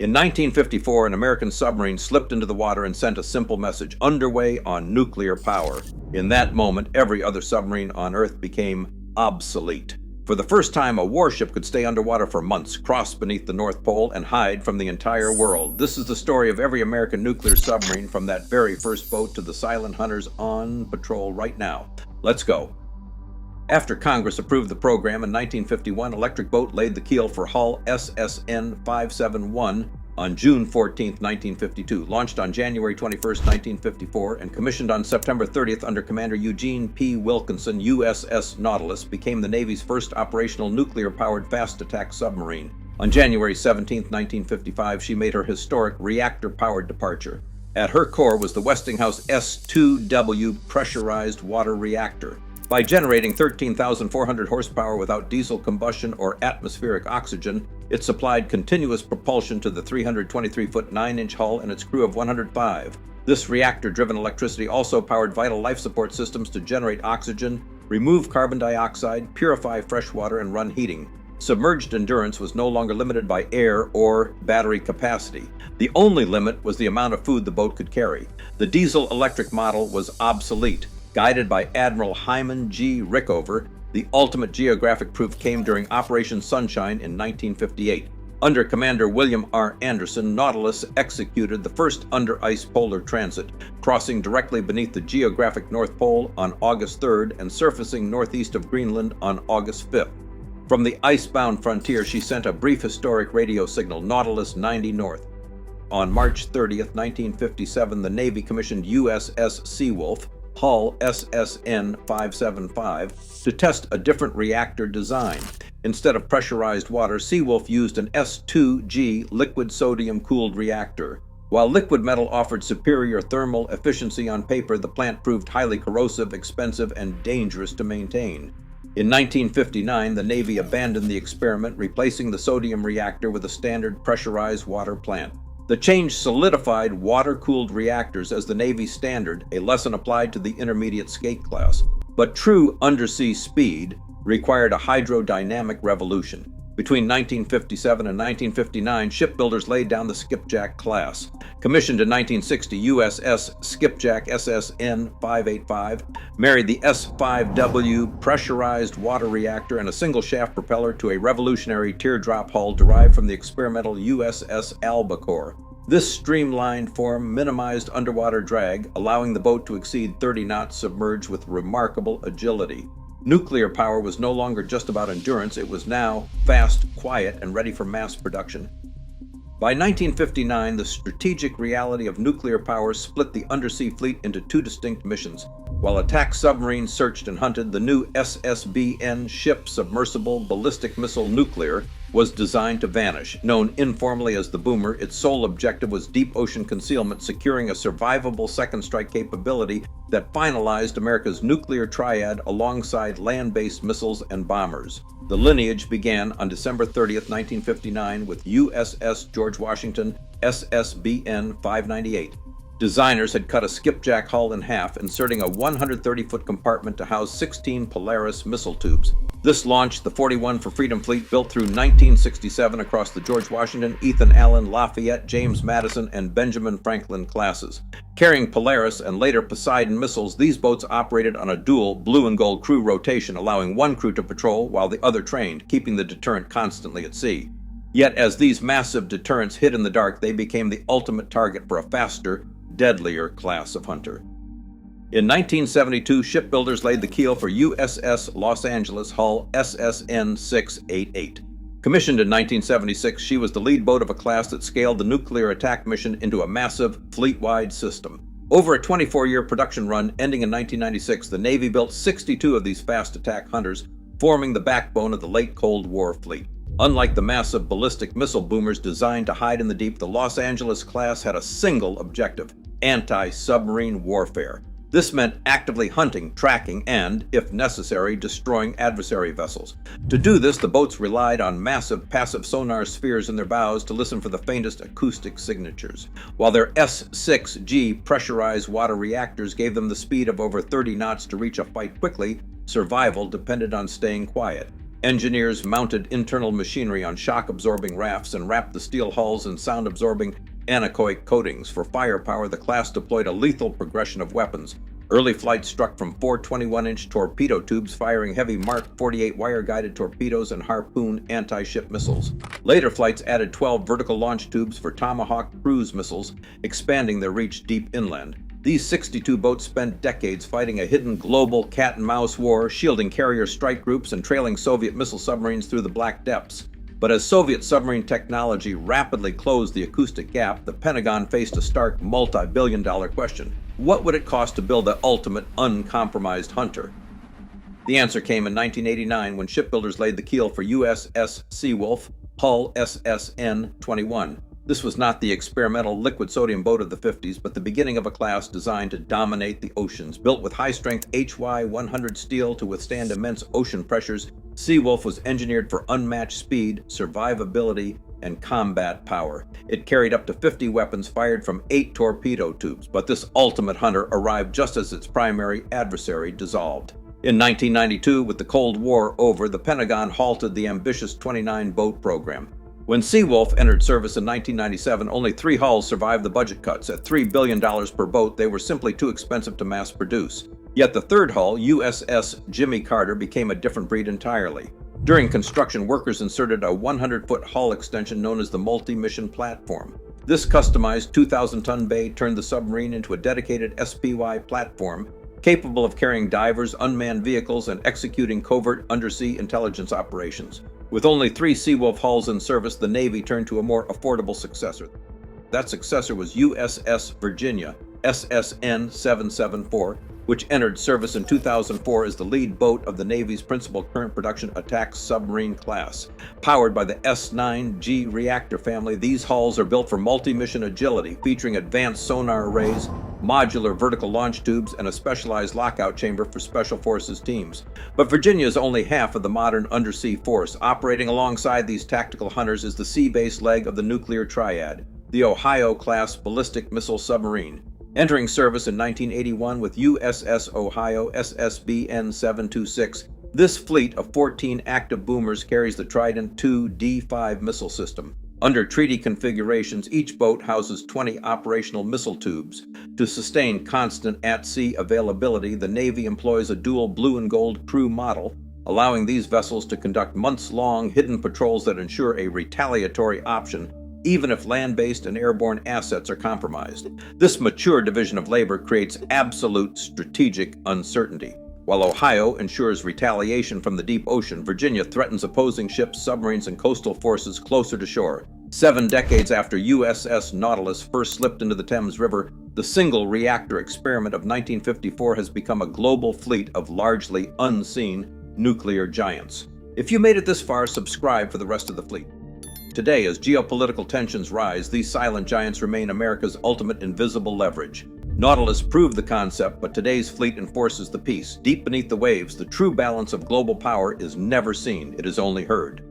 In 1954, an American submarine slipped into the water and sent a simple message: underway on nuclear power. In that moment, every other submarine on Earth became obsolete. For the first time, a warship could stay underwater for months, cross beneath the North Pole, and hide from the entire world. This is the story of every American nuclear submarine, from that very first boat to the silent hunters on patrol right now. Let's go. After Congress approved the program in 1951, Electric Boat laid the keel for hull SSN-571 on June 14, 1952, launched on January 21, 1954, and commissioned on September 30th under Commander Eugene P. Wilkinson. USS Nautilus became the Navy's first operational nuclear-powered fast-attack submarine. On January 17, 1955, she made her historic reactor-powered departure. At her core was the Westinghouse S-2W pressurized water reactor. By generating 13,400 horsepower without diesel combustion or atmospheric oxygen, it supplied continuous propulsion to the 323-foot 9-inch hull and its crew of 105. This reactor-driven electricity also powered vital life support systems to generate oxygen, remove carbon dioxide, purify fresh water, and run heating. Submerged endurance was no longer limited by air or battery capacity. The only limit was the amount of food the boat could carry. The diesel-electric model was obsolete. Guided by Admiral Hyman G. Rickover, the ultimate geographic proof came during Operation Sunshine in 1958. Under Commander William R. Anderson, Nautilus executed the first under-ice polar transit, crossing directly beneath the geographic North Pole on August 3rd and surfacing northeast of Greenland on August 5th. From the icebound frontier, she sent a brief historic radio signal, Nautilus 90 North. On March 30th, 1957, the Navy commissioned USS Seawolf, hull SSN-575, to test a different reactor design. Instead of pressurized water, Seawolf used an S2G liquid sodium-cooled reactor. While liquid metal offered superior thermal efficiency on paper, the plant proved highly corrosive, expensive, and dangerous to maintain. In 1959, the Navy abandoned the experiment, replacing the sodium reactor with a standard pressurized water plant. The change solidified water-cooled reactors as the Navy's standard, a lesson applied to the intermediate skate class. But true undersea speed required a hydrodynamic revolution. Between 1957 and 1959, shipbuilders laid down the Skipjack class. Commissioned in 1960, USS Skipjack SSN-585 married the S-5W pressurized water reactor and a single-shaft propeller to a revolutionary teardrop hull derived from the experimental USS Albacore. This streamlined form minimized underwater drag, allowing the boat to exceed 30 knots submerged with remarkable agility. Nuclear power was no longer just about endurance, it was now fast, quiet, and ready for mass production. By 1959, the strategic reality of nuclear power split the undersea fleet into two distinct missions. While attack submarines searched and hunted, the new SSBN ship submersible ballistic missile nuclear was designed to vanish. Known informally as the Boomer, its sole objective was deep ocean concealment, securing a survivable second strike capability that finalized America's nuclear triad alongside land-based missiles and bombers. The lineage began on December 30th, 1959 with USS George Washington SSBN 598. Designers had cut a skipjack hull in half, inserting a 130-foot compartment to house 16 Polaris missile tubes. This launched the 41 for Freedom Fleet, built through 1967 across the George Washington, Ethan Allen, Lafayette, James Madison, and Benjamin Franklin classes. Carrying Polaris and later Poseidon missiles, these boats operated on a dual blue and gold crew rotation, allowing one crew to patrol while the other trained, keeping the deterrent constantly at sea. Yet as these massive deterrents hid in the dark, they became the ultimate target for a faster, deadlier class of hunter. In 1972, shipbuilders laid the keel for USS Los Angeles, hull SSN-688. Commissioned in 1976, she was the lead boat of a class that scaled the nuclear attack mission into a massive, fleet-wide system. Over a 24-year production run ending in 1996, the Navy built 62 of these fast attack hunters, forming the backbone of the late Cold War fleet. Unlike the massive ballistic missile boomers designed to hide in the deep, the Los Angeles class had a single objective: anti-submarine warfare. This meant actively hunting, tracking, and, if necessary, destroying adversary vessels. To do this, the boats relied on massive passive sonar spheres in their bows to listen for the faintest acoustic signatures, while their S-6G pressurized water reactors gave them the speed of over 30 knots to reach a fight quickly. Survival depended on staying quiet. Engineers mounted internal machinery on shock-absorbing rafts and wrapped the steel hulls in sound-absorbing anechoic coatings. For firepower, the class deployed a lethal progression of weapons. Early flights struck from 4 21-inch torpedo tubes firing heavy Mark 48 wire-guided torpedoes and Harpoon anti-ship missiles. Later flights added 12 vertical launch tubes for Tomahawk cruise missiles, expanding their reach deep inland. These 62 boats spent decades fighting a hidden global cat-and-mouse war, shielding carrier strike groups and trailing Soviet missile submarines through the black depths. But as Soviet submarine technology rapidly closed the acoustic gap, the Pentagon faced a stark multi-billion-dollar question. What would it cost to build the ultimate uncompromised hunter? The answer came in 1989 when shipbuilders laid the keel for USS Seawolf, hull SSN-21. This was not the experimental liquid sodium boat of the 50s, but the beginning of a class designed to dominate the oceans. Built with high-strength HY-100 steel to withstand immense ocean pressures, Seawolf was engineered for unmatched speed, survivability, and combat power. It carried up to 50 weapons fired from 8 torpedo tubes, but this ultimate hunter arrived just as its primary adversary dissolved. In 1992, with the Cold War over, the Pentagon halted the ambitious 29-boat program. When Seawolf entered service in 1997, only 3 hulls survived the budget cuts. At $3 billion per boat, they were simply too expensive to mass produce. Yet the third hull, USS Jimmy Carter, became a different breed entirely. During construction, workers inserted a 100-foot hull extension known as the multi-mission platform. This customized 2,000-ton bay turned the submarine into a dedicated SPY platform, capable of carrying divers, unmanned vehicles, and executing covert undersea intelligence operations. With only 3 Seawolf hulls in service, the Navy turned to a more affordable successor. That successor was USS Virginia, SSN-774, which entered service in 2004 as the lead boat of the Navy's principal current production attack submarine class. Powered by the S9G reactor family, these hulls are built for multi-mission agility, featuring advanced sonar arrays, modular vertical launch tubes, and a specialized lockout chamber for Special Forces teams. But Virginia is only half of the modern undersea force. Operating alongside these tactical hunters is the sea-based leg of the nuclear triad, the Ohio-class ballistic missile submarine. Entering service in 1981 with USS Ohio SSBN-726, this fleet of 14 active boomers carries the Trident II D5 missile system. Under treaty configurations, each boat houses 20 operational missile tubes. To sustain constant at-sea availability, the Navy employs a dual blue and gold crew model, allowing these vessels to conduct months-long hidden patrols that ensure a retaliatory option even if land-based and airborne assets are compromised. This mature division of labor creates absolute strategic uncertainty. While Ohio ensures retaliation from the deep ocean, Virginia threatens opposing ships, submarines, and coastal forces closer to shore. 7 decades after USS Nautilus first slipped into the Thames River, the single-reactor experiment of 1954 has become a global fleet of largely unseen nuclear giants. If you made it this far, subscribe for the rest of the fleet. Today, as geopolitical tensions rise, these silent giants remain America's ultimate invisible leverage. Nautilus proved the concept, but today's fleet enforces the peace. Deep beneath the waves, the true balance of global power is never seen, it is only heard.